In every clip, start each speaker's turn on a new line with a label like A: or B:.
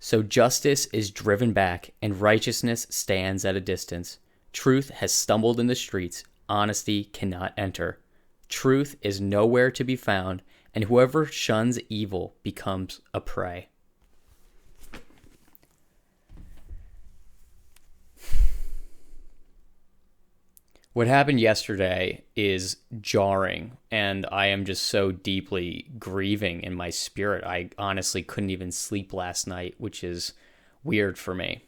A: So justice is driven back, and righteousness stands at a distance. Truth has stumbled in the streets, honesty cannot enter. Truth is nowhere to be found, and whoever shuns evil becomes a prey. What happened yesterday is jarring, and I am just so deeply grieving in my spirit. I honestly couldn't even sleep last night, which is weird for me.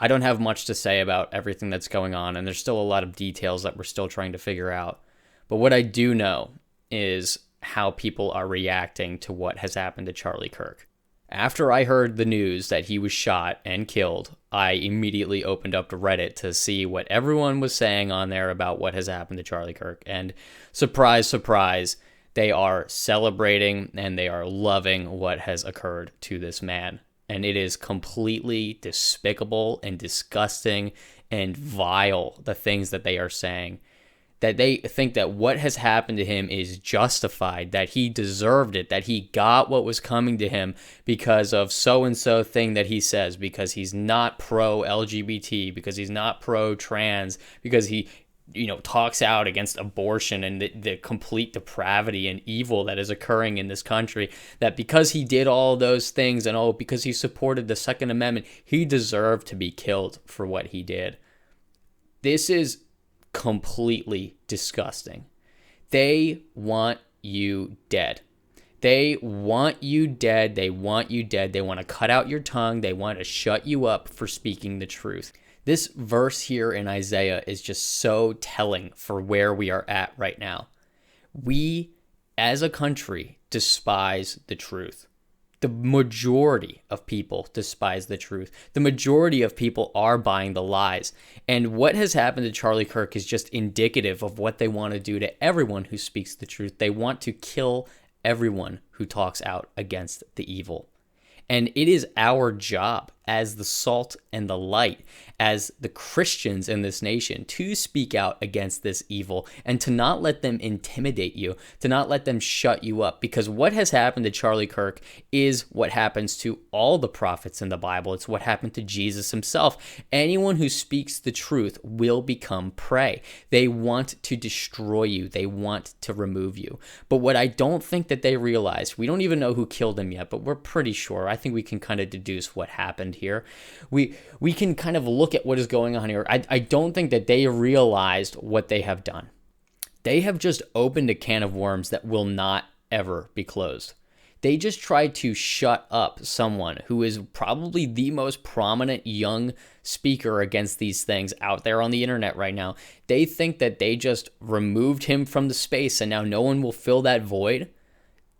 A: I don't have much to say about everything that's going on, and there's still a lot of details that we're still trying to figure out. But what I do know is how people are reacting to what has happened to Charlie Kirk. After I heard the news that he was shot and killed, I immediately opened up to Reddit to see what everyone was saying on there about what has happened to Charlie Kirk. And surprise, surprise, they are celebrating and they are loving what has occurred to this man. And it is completely despicable and disgusting and vile, the things that they are saying. That they think that what has happened to him is justified, that he deserved it, that he got what was coming to him because of so-and-so thing that he says, because he's not pro-LGBT, because he's not pro-trans, because he, talks out against abortion and the complete depravity and evil that is occurring in this country, that because he did all those things and because he supported the Second Amendment, he deserved to be killed for what he did. This is completely disgusting. They want you dead. They want you dead. They want you dead. They want to cut out your tongue. They want to shut you up for speaking the truth. This verse here in Isaiah is just so telling for where we are at right now. We, as a country, despise the truth. The majority of people despise the truth. The majority of people are buying the lies. And what has happened to Charlie Kirk is just indicative of what they want to do to everyone who speaks the truth. They want to kill everyone who talks out against the evil. And it is our job as the salt and the light, as the Christians in this nation, to speak out against this evil and to not let them intimidate you, to not let them shut you up. Because what has happened to Charlie Kirk is what happens to all the prophets in the Bible. It's what happened to Jesus himself. Anyone who speaks the truth will become prey. They want to destroy you. They want to remove you. But what I don't think that they realize, we don't even know who killed him yet, but we're pretty sure. I think we can kind of deduce what happened here. We can kind of look at what is going on here. I don't think that they realized what they have done. They have just opened a can of worms that will not ever be closed. They just tried to shut up someone who is probably the most prominent young speaker against these things out there on the internet right now. They think that they just removed him from the space and now no one will fill that void.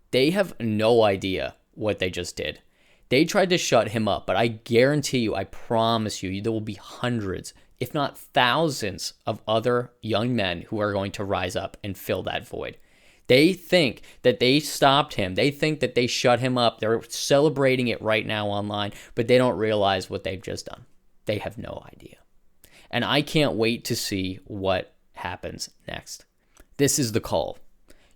A: They have no idea what they just did. They tried to shut him up, but I guarantee you, I promise you, there will be hundreds, if not thousands, of other young men who are going to rise up and fill that void. They think that they stopped him. They think that they shut him up. They're celebrating it right now online, but they don't realize what they've just done. They have no idea. And I can't wait to see what happens next. This is the call.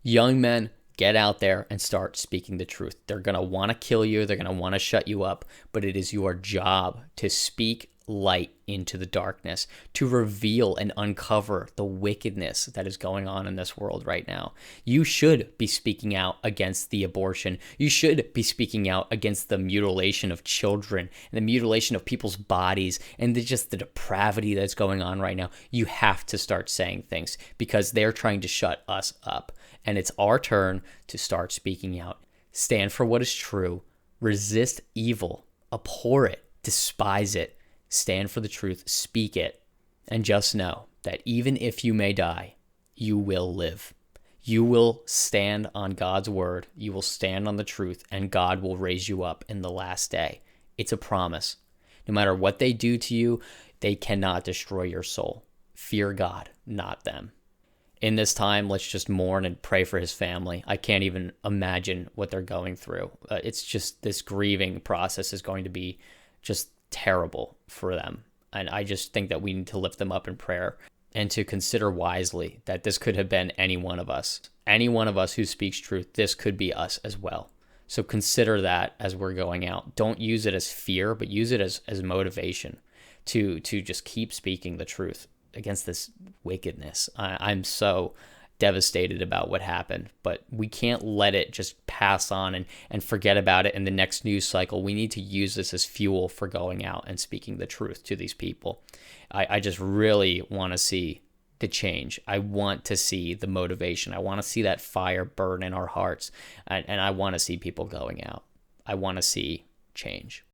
A: Young men, get out there and start speaking the truth. They're going to want to kill you. They're going to want to shut you up. But it is your job to speak light into the darkness, to reveal and uncover the wickedness that is going on in this world right now. You should be speaking out against the abortion. You should be speaking out against the mutilation of children and the mutilation of people's bodies and just the depravity that's going on right now. You have to start saying things because they're trying to shut us up. And it's our turn to start speaking out. Stand for what is true. Resist evil. Abhor it. Despise it. Stand for the truth. Speak it. And just know that even if you may die, you will live. You will stand on God's word. You will stand on the truth. And God will raise you up in the last day. It's a promise. No matter what they do to you, they cannot destroy your soul. Fear God, not them. In this time, let's just mourn and pray for his family. I can't even imagine what they're going through. It's just this grieving process is going to be just terrible for them. And I just think that we need to lift them up in prayer and to consider wisely that this could have been any one of us. Any one of us who speaks truth, this could be us as well. So consider that as we're going out. Don't use it as fear, but use it as motivation to just keep speaking the truth against this wickedness. I'm so devastated about what happened, but we can't let it just pass on and forget about it in the next news cycle. We need to use this as fuel for going out and speaking the truth to these people. I just really want to see the change. I want to see the motivation. I want to see that fire burn in our hearts, and I want to see people going out. I want to see change.